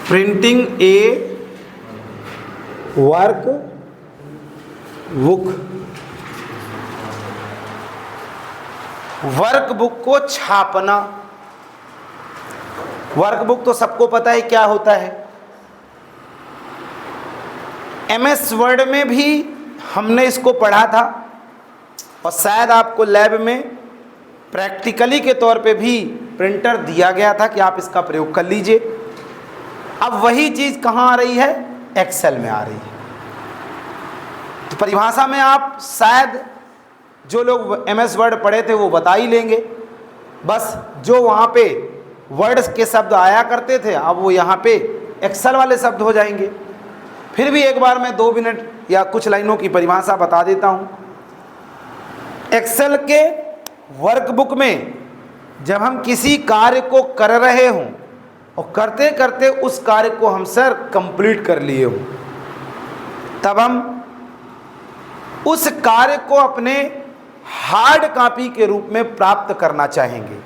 Printing ए work book. Work book को छापना। Work book तो सबको पता है क्या होता है। एमएस वर्ड में भी हमने इसको पढ़ा था और शायद आपको लैब में प्रैक्टिकली के तौर पे भी प्रिंटर दिया गया था कि आप इसका प्रयोग कर लीजिए। अब वही चीज़ कहाँ आ रही है? एक्सेल में आ रही है। तो परिभाषा में आप शायद जो लोग एमएस वर्ड पढ़े थे वो बता ही लेंगे। बस जो वहाँ पे वर्ड्स के शब्द आया करते थे अब वो यहाँ पे एक्सेल वाले शब्द हो जाएंगे। फिर भी एक बार मैं 2 मिनट या कुछ लाइनों की परिभाषा बता देता हूँ। एक्सेल के वर्कबुक में जब हम किसी कार्य को कर रहे हों और करते करते उस कार्य को हम सर कंप्लीट कर लिए हों, तब हम उस कार्य को अपने हार्ड कॉपी के रूप में प्राप्त करना चाहेंगे,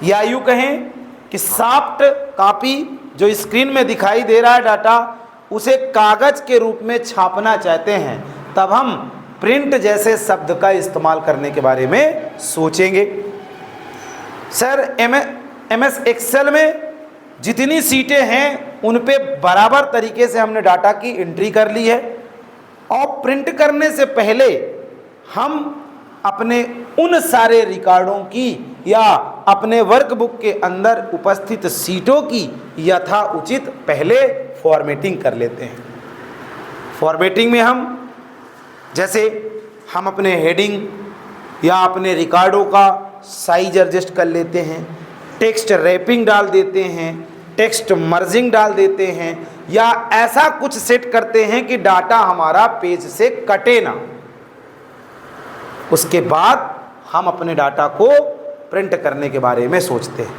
या यूँ कहें कि सॉफ्ट कॉपी जो स्क्रीन में दिखाई दे रहा है डाटा, उसे कागज के रूप में छापना चाहते हैं, तब हम प्रिंट जैसे शब्द का इस्तेमाल करने के बारे में सोचेंगे। सर एमएस एक्सेल में जितनी सीटें हैं उन पे बराबर तरीके से हमने डाटा की एंट्री कर ली है और प्रिंट करने से पहले हम अपने उन सारे रिकॉर्डों की या अपने वर्कबुक के अंदर उपस्थित सीटों की यथा उचित पहले फॉर्मेटिंग कर लेते हैं। फॉर्मेटिंग में हम जैसे हम अपने हेडिंग या अपने रिकॉर्डों का साइज एडजस्ट कर लेते हैं, टेक्स्ट रैपिंग डाल देते हैं, टेक्स्ट मर्जिंग डाल देते हैं, या ऐसा कुछ सेट करते हैं कि डाटा हमारा पेज से कटे ना। उसके बाद हम अपने डाटा को प्रिंट करने के बारे में सोचते हैं।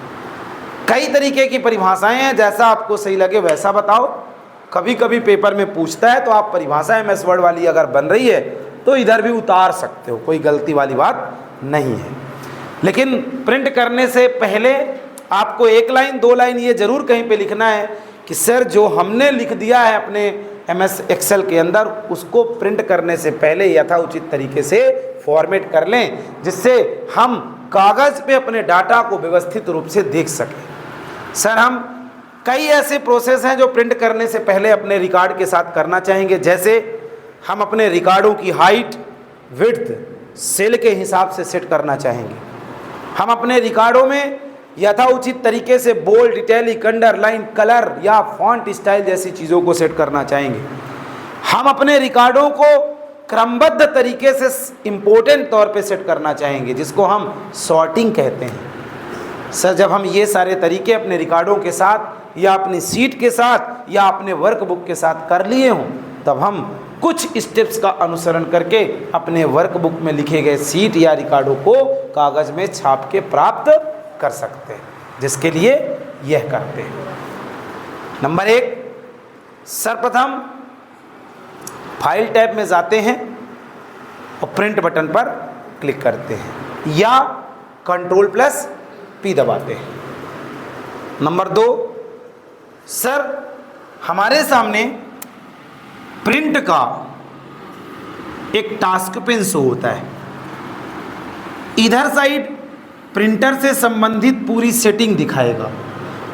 कई तरीके की परिभाषाएं हैं, जैसा आपको सही लगे वैसा बताओ। कभी कभी पेपर में पूछता है तो आप परिभाषा एमएस वर्ड वाली अगर बन रही है तो इधर भी उतार सकते हो, कोई गलती वाली बात नहीं है। लेकिन प्रिंट करने से पहले आपको 1 लाइन 2 लाइन ये जरूर कहीं पे लिखना है कि सर जो हमने लिख दिया है अपने एमएस एक्सेल के अंदर उसको प्रिंट करने से पहले यथा उचित तरीके से फॉर्मेट कर लें, जिससे हम कागज़ पे अपने डाटा को व्यवस्थित रूप से देख सकें। सर हम कई ऐसे प्रोसेस हैं जो प्रिंट करने से पहले अपने रिकॉर्ड के साथ करना चाहेंगे। जैसे हम अपने रिकॉर्डों की हाइट विड्थ सेल के हिसाब से सेट करना चाहेंगे। हम अपने रिकॉर्डों में यथा उचित तरीके से बोल्ड, इटैलिक, अंडरलाइन, कलर या फॉन्ट स्टाइल जैसी चीज़ों को सेट करना चाहेंगे। हम अपने रिकॉर्डों को क्रमबद्ध तरीके से इम्पोर्टेंट तौर पे सेट करना चाहेंगे, जिसको हम सॉर्टिंग कहते हैं। सर जब हम ये सारे तरीके अपने रिकॉर्डों के साथ या अपनी सीट के साथ या अपने वर्कबुक के साथ कर लिए हों, तब हम कुछ स्टेप्स का अनुसरण करके अपने वर्कबुक में लिखे गए सीट या रिकॉर्डों को कागज़ में छाप के प्राप्त कर सकते हैं, जिसके लिए यह करते हैं। नंबर 1, सर्वप्रथम फाइल टैब में जाते हैं और प्रिंट बटन पर क्लिक करते हैं या Ctrl+P दबाते हैं। नंबर 2, सर हमारे सामने प्रिंट का एक टास्क पेन शो होता है। इधर साइड प्रिंटर से संबंधित पूरी सेटिंग दिखाएगा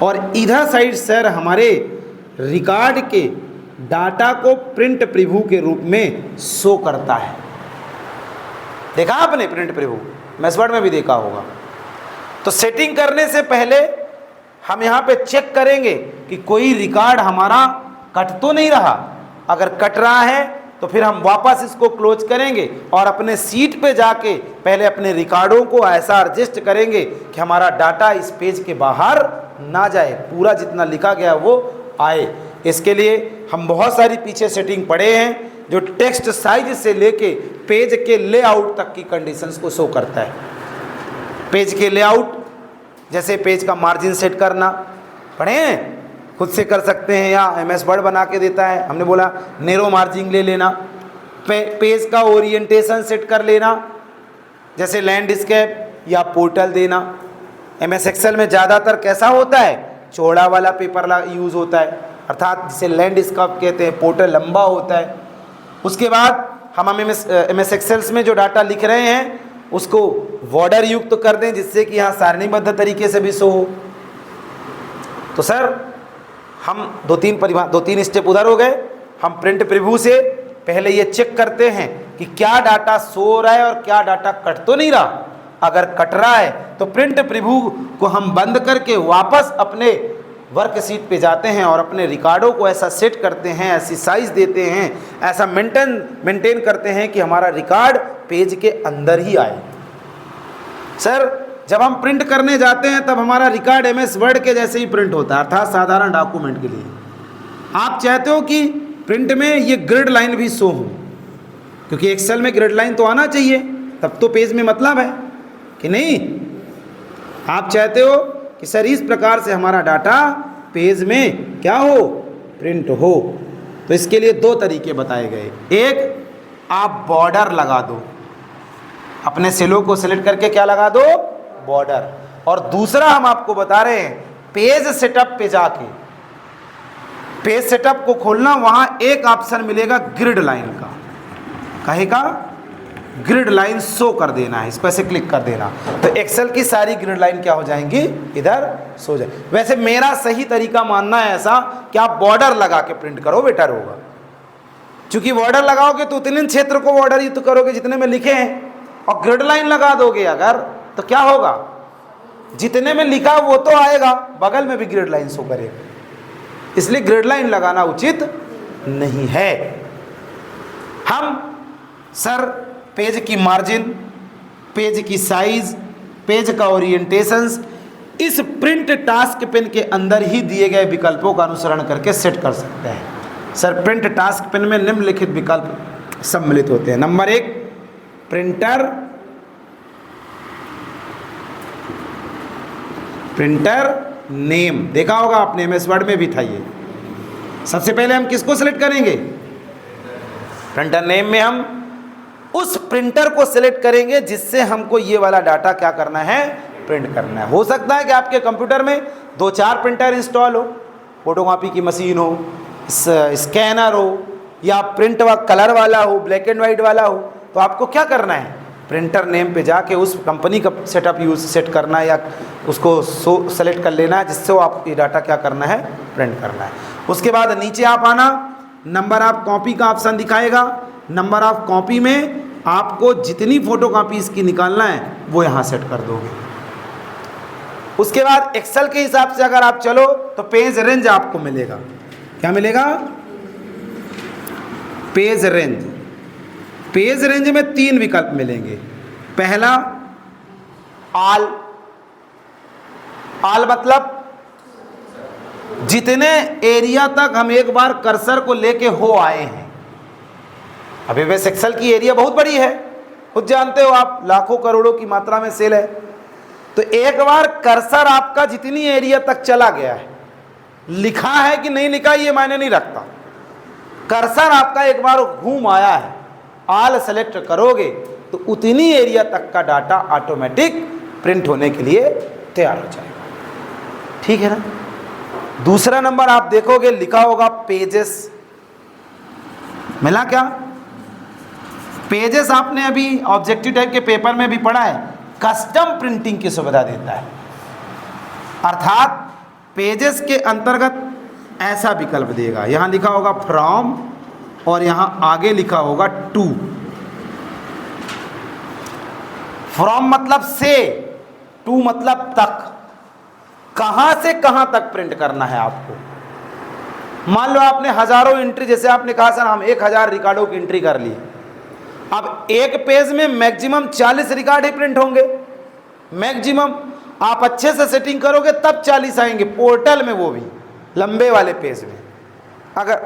और इधर साइड सर हमारे रिकॉर्ड के डाटा को प्रिंट प्रीव्यू के रूप में शो करता है। देखा आपने प्रिंट प्रीव्यू? एमएस वर्ड में भी देखा होगा। तो सेटिंग करने से पहले हम यहाँ पे चेक करेंगे कि कोई रिकॉर्ड हमारा कट तो नहीं रहा। अगर कट रहा है तो फिर हम वापस इसको क्लोज करेंगे और अपने सीट पे जाके पहले अपने रिकॉर्डों को ऐसा एडजस्ट करेंगे कि हमारा डाटा इस पेज के बाहर ना जाए, पूरा जितना लिखा गया वो आए। इसके लिए हम बहुत सारी पीछे सेटिंग पढ़े हैं जो टेक्स्ट साइज से लेके पेज के लेआउट तक की कंडीशंस को शो करता है। पेज के लेआउट जैसे पेज का मार्जिन सेट करना पढ़े हैं, खुद से कर सकते हैं या एमएस वर्ड बना के देता है। हमने बोला नेरो मार्जिन ले लेना। पेज का ओरिएंटेशन सेट कर लेना, जैसे लैंडस्केप या पोर्टल देना। एमएस एक्सेल में ज़्यादातर कैसा होता है, चौड़ा वाला पेपर यूज़ होता है। अर्थात जिसे लैंडस्केप कहते हैं, पोर्टल लंबा होता है। उसके बाद हम MS एक्सेल्स में जो डाटा लिख रहे हैं उसको बॉर्डर युक्त कर दें जिससे कि यहाँ सारणीबद्ध तरीके से भी शो हो। तो सर हम दो तीन स्टेप उधर हो गए। हम प्रिंट प्रीव्यू से पहले ये चेक करते हैं कि क्या डाटा शो हो रहा है और क्या डाटा कट तो नहीं रहा। अगर कट रहा है तो प्रिंट प्रीव्यू को हम बंद करके वापस अपने वर्कशीट पे जाते हैं और अपने रिकॉर्डों को ऐसा सेट करते हैं, ऐसी साइज देते हैं, ऐसा मेंटेन करते हैं कि हमारा रिकॉर्ड पेज के अंदर ही आए। सर जब हम प्रिंट करने जाते हैं तब हमारा रिकॉर्ड MS वर्ड के जैसे ही प्रिंट होता है, अर्थात साधारण डॉक्यूमेंट के लिए। आप चाहते हो कि प्रिंट में ये ग्रिड लाइन भी शो हो, क्योंकि एक्सेल में ग्रिड लाइन तो आना चाहिए, तब तो पेज में मतलब है कि नहीं। आप चाहते हो कि सर इस प्रकार से हमारा डाटा पेज में क्या हो, प्रिंट हो। तो इसके लिए दो तरीके बताए गए। एक, आप बॉर्डर लगा दो, अपने सेलों को सिलेक्ट करके क्या लगा दो, बॉर्डर। और दूसरा हम आपको बता रहे हैं पेज सेटअप पे जाके, पेज सेटअप को खोलना, वहां एक ऑप्शन मिलेगा ग्रिड लाइन का, कहेगा ग्रिड लाइन शो कर देना है, इस पर से क्लिक कर देना। तो एक्सेल की सारी ग्रिड लाइन क्या हो जाएंगी, इधर शो जाए। वैसे मेरा सही तरीका मानना है ऐसा कि आप बॉर्डर लगा के प्रिंट करो, बेटर होगा। क्योंकि बॉर्डर लगाओगे तो उतने क्षेत्र को बॉर्डर युक्त करोगे जितने में लिखे हैं, और ग्रिड लाइन लगा दोगे अगर तो क्या होगा, जितने में लिखा वो तो आएगा, बगल में भी ग्रिड लाइन शो करेगा। इसलिए ग्रिड लाइन लगाना उचित नहीं है। हम सर पेज की मार्जिन, पेज की साइज, पेज का ओरिएंटेशंस इस प्रिंट टास्क पेन के अंदर ही दिए गए विकल्पों का अनुसरण करके सेट कर सकते हैं। सर प्रिंट टास्क पेन में निम्नलिखित विकल्प सम्मिलित होते हैं। नंबर 1, प्रिंटर नेम, देखा होगा आपने MS वर्ड में भी था ये। सबसे पहले हम किसको सिलेक्ट करेंगे, प्रिंटर नेम में हम उस प्रिंटर को सिलेक्ट करेंगे जिससे हमको ये वाला डाटा क्या करना है, प्रिंट करना है। हो सकता है कि आपके कंप्यूटर में 2-4 प्रिंटर इंस्टॉल हो, फोटोकॉपी की मशीन हो, स्कैनर हो, या प्रिंट कलर वाला हो, ब्लैक एंड वाइट वाला हो। तो आपको क्या करना है, प्रिंटर नेम पे जाके उस कंपनी का सेट करना है या उसको सेलेक्ट कर लेना है जिससे वो आप ये डाटा क्या करना है, प्रिंट करना है। उसके बाद नीचे आप आना, नंबर ऑफ कॉपी का ऑप्शन दिखाएगा। नंबर ऑफ कॉपी में आपको जितनी फोटोकॉपी इसकी निकालना है वो यहाँ सेट कर दोगे। उसके बाद एक्सेल के हिसाब से अगर आप चलो तो पेज रेंज आपको मिलेगा। क्या मिलेगा, पेज रेंज। पेज रेंज में 3 विकल्प मिलेंगे। पहला, आल मतलब जितने एरिया तक हम एक बार कर्सर को लेके हो आए हैं। अभी वैसे एक्सेल की एरिया बहुत बड़ी है, खुद जानते हो आप, लाखों करोड़ों की मात्रा में सेल है। तो एक बार कर्सर आपका जितनी एरिया तक चला गया है, लिखा है कि नहीं लिखा ये मायने नहीं रखता, कर्सर आपका एक बार घूम आया है, आल सेलेक्ट करोगे तो उतनी एरिया तक का डाटा ऑटोमेटिक प्रिंट होने के लिए तैयार हो जाएगा। ठीक है ना। दूसरा नंबर आप देखोगे लिखा होगा पेजेस, मिला क्या, पेजेस आपने अभी ऑब्जेक्टिव टाइप के पेपर में भी पढ़ा है, कस्टम प्रिंटिंग की सुविधा देता है। अर्थात पेजेस के अंतर्गत ऐसा विकल्प देगा, यहां लिखा होगा फ्रॉम और यहां आगे लिखा होगा टू। फ्रॉम मतलब से, टू मतलब तक, कहां से कहां तक प्रिंट करना है आपको। मान लो आपने हजारों एंट्री, जैसे आपने कहा सर हम 1000 रिकॉर्डों की एंट्री कर ली, अब एक पेज में मैक्सिमम 40 रिकॉर्ड ही प्रिंट होंगे मैक्सिमम। आप अच्छे से सेटिंग करोगे तब 40 आएंगे पोर्टल में, वो भी लंबे वाले पेज में। अगर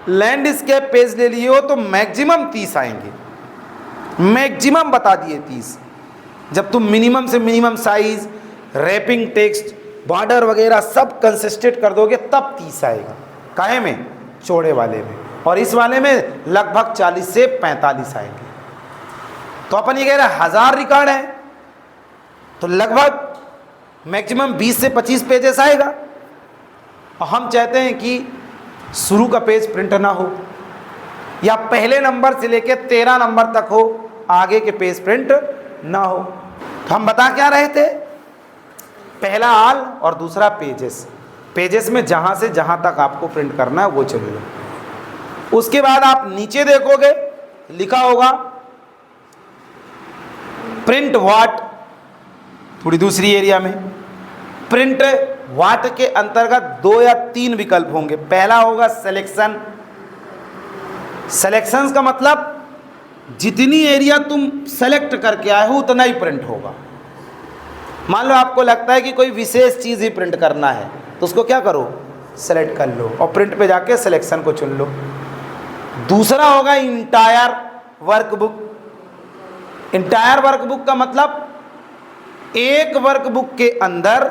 लैंडस्केप पेज ले लिए हो तो मैक्सिमम 30 आएंगे, मैक्सिमम बता दिए 30। जब तुम मिनिमम से minimum size, wrapping text, border वगैरह सब कंसिस्टेंट कर दोगे तब 30 आएगा। काहे में, चौड़े वाले में, और इस वाले में लगभग 40 से 45 आएंगे। तो अपन ये कह रहे हैं 1000 रिकॉर्ड है तो लगभग मैक्सिमम 20 से 25 पेजेस आएगा। और हम चाहते हैं कि शुरू का पेज प्रिंट ना हो, या पहले नंबर से लेके 13 नंबर तक हो, आगे के पेज प्रिंट ना हो। तो हम बता क्या रहे थे, पहला ऑल और दूसरा पेजेस। पेजेस में जहां से जहां तक आपको प्रिंट करना है वो चुन लो। उसके बाद आप नीचे देखोगे लिखा होगा प्रिंट व्हाट, थोड़ी दूसरी एरिया में। प्रिंट व्हाट के अंतर्गत 2 या 3 विकल्प होंगे। पहला होगा सिलेक्शन। सिलेक्शंस का मतलब जितनी एरिया तुम सेलेक्ट करके आए हो उतना ही प्रिंट होगा। मान लो आपको लगता है कि कोई विशेष चीज़ ही प्रिंट करना है, तो उसको क्या करो, सेलेक्ट कर लो और प्रिंट पे जाके सिलेक्शन को चुन लो। दूसरा होगा इंटायर वर्कबुक। इंटायर वर्कबुक का मतलब एक वर्कबुक के अंदर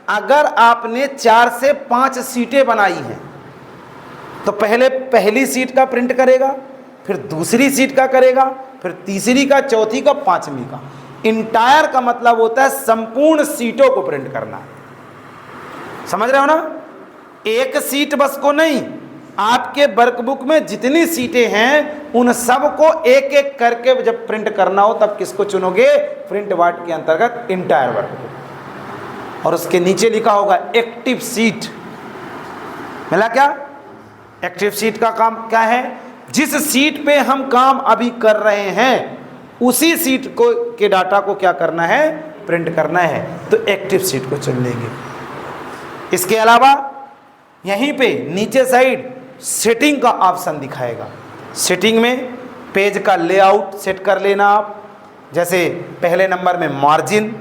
अगर आपने 4 से 5 सीटें बनाई हैं तो पहले पहली सीट का प्रिंट करेगा, फिर दूसरी सीट का करेगा, फिर तीसरी का, चौथी का, 5वीं का। इंटायर का मतलब होता है संपूर्ण सीटों को प्रिंट करना। समझ रहे हो ना, एक सीट बस को नहीं, आपके वर्कबुक में जितनी सीटें हैं उन सब को एक एक करके जब प्रिंट करना हो तब किसको चुनोगे, प्रिंट व्हाट के अंतर्गत इंटायर वर्कबुक। और उसके नीचे लिखा होगा एक्टिव सीट। मिला क्या? एक्टिव सीट का काम क्या है, जिस सीट पे हम काम अभी कर रहे हैं उसी सीट को के डाटा को क्या करना है, प्रिंट करना है, तो एक्टिव सीट को चुन लेंगे। इसके अलावा यहीं पे नीचे साइड सेटिंग का ऑप्शन दिखाएगा। सेटिंग में पेज का लेआउट सेट कर लेना आप। जैसे पहले नंबर में मार्जिन,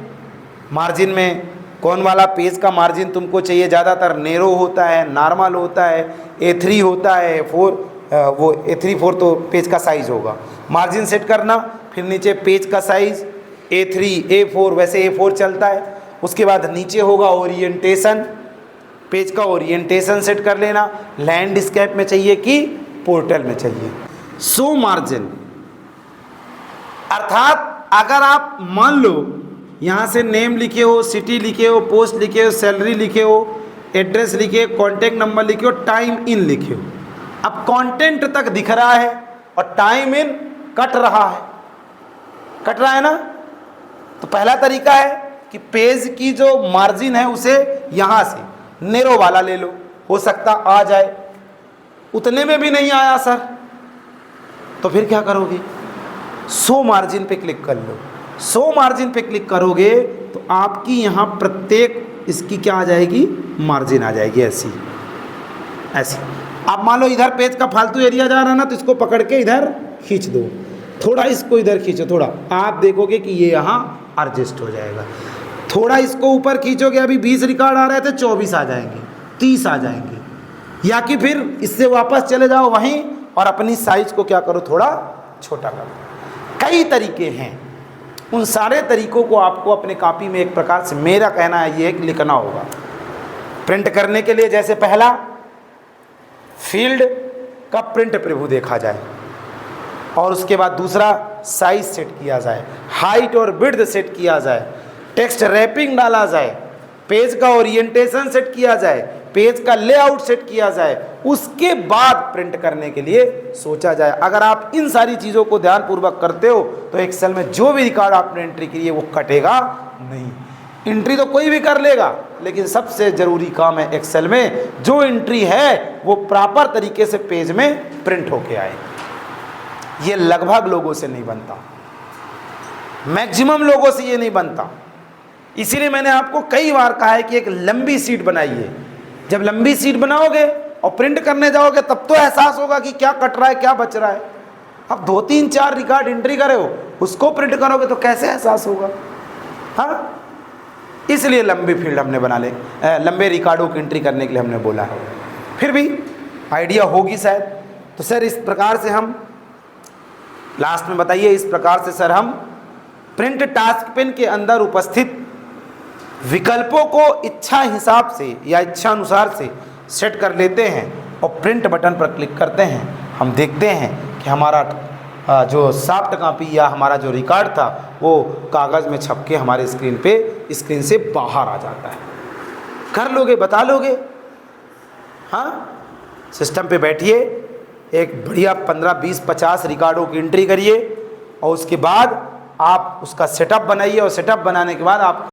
मार्जिन में कौन वाला पेज का मार्जिन तुमको चाहिए, ज़्यादातर नेरो होता है, नॉर्मल होता है, A3 होता है, 4 वो A3 4 तो पेज का साइज़ होगा। मार्जिन सेट करना, फिर नीचे पेज का साइज़ A3 A4, वैसे A4 चलता है। उसके बाद नीचे होगा ओरिएंटेशन, पेज का ओरिएंटेशन सेट कर लेना, लैंडस्केप में चाहिए कि पोर्टल में चाहिए। शो मार्जिन अर्थात अगर आप मान लो यहाँ से नेम लिखे हो, सिटी लिखे हो, पोस्ट लिखे हो, सैलरी लिखे हो, एड्रेस लिखे, कॉन्टैक्ट नंबर लिखे हो, टाइम इन लिखे हो, अब कंटेंट तक दिख रहा है और टाइम इन कट रहा है, कट रहा है ना। तो पहला तरीका है कि पेज की जो मार्जिन है उसे यहाँ से नेरो वाला ले लो, हो सकता आ जाए, उतने में भी नहीं आया सर, तो फिर क्या करोगे, शो मार्जिन पे क्लिक कर लो। शो मार्जिन पे क्लिक करोगे तो आपकी यहाँ प्रत्येक इसकी क्या आ जाएगी, मार्जिन आ जाएगी, ऐसी ऐसी। आप मान लो इधर पेज का फालतू एरिया जा रहा है ना, तो इसको पकड़ के इधर खींच दो, थोड़ा इसको इधर खींचो, थोड़ा, आप देखोगे कि ये यहाँ एडजस्ट हो जाएगा। थोड़ा इसको ऊपर खींचोगे, अभी 20 रिकॉर्ड आ रहे थे, 24 आ जाएंगे, 30 आ जाएंगे, या कि फिर इससे वापस चले जाओ वहीं और अपनी साइज को क्या करो, थोड़ा छोटा करो। कई तरीके हैं, उन सारे तरीकों को आपको अपने कॉपी में एक प्रकार से, मेरा कहना है ये, लिखना होगा प्रिंट करने के लिए। जैसे पहला, फील्ड का प्रिंट प्रीव्यू देखा जाए, और उसके बाद दूसरा साइज सेट किया जाए, हाइट और विड्थ सेट किया जाए, टेक्स्ट रैपिंग डाला जाए, पेज का ओरिएंटेशन सेट किया जाए, पेज का लेआउट सेट किया जाए, उसके बाद प्रिंट करने के लिए सोचा जाए। अगर आप इन सारी चीज़ों को ध्यानपूर्वक करते हो तो एक्सेल में जो भी रिकॉर्ड आपने एंट्री की है वो कटेगा नहीं। एंट्री तो कोई भी कर लेगा, लेकिन सबसे ज़रूरी काम है एक्सेल में जो एंट्री है वो प्रॉपर तरीके से पेज में प्रिंट होके आए। ये लगभग लोगों से नहीं बनता, मैक्सिमम लोगों से ये नहीं बनता। इसीलिए मैंने आपको कई बार कहा है कि एक लंबी सीट बनाइए। जब लंबी सीट बनाओगे और प्रिंट करने जाओगे तब तो एहसास होगा कि क्या कट रहा है, क्या बच रहा है। अब 2 3 4 रिकॉर्ड एंट्री करे हो, उसको प्रिंट करोगे तो कैसे एहसास होगा। हाँ, इसलिए लंबी फील्ड हमने बना ले, लंबे रिकॉर्डों की एंट्री करने के लिए हमने बोला है। फिर भी आइडिया होगी शायद। तो सर इस प्रकार से हम लास्ट में बताइए, इस प्रकार से सर हम प्रिंट टास्क पेन के अंदर उपस्थित विकल्पों को इच्छा हिसाब से या इच्छा अनुसार से सेट कर लेते हैं और प्रिंट बटन पर क्लिक करते हैं। हम देखते हैं कि हमारा जो सॉफ्ट कॉपी या हमारा जो रिकॉर्ड था वो कागज़ में छप के हमारे स्क्रीन से बाहर आ जाता है। कर लोगे, बता लोगे। हाँ, सिस्टम पे बैठिए, एक बढ़िया 15, 20, 50 रिकॉर्डों की एंट्री करिए और उसके बाद आप उसका सेटअप बनाइए और सेटअप बनाने के बाद आप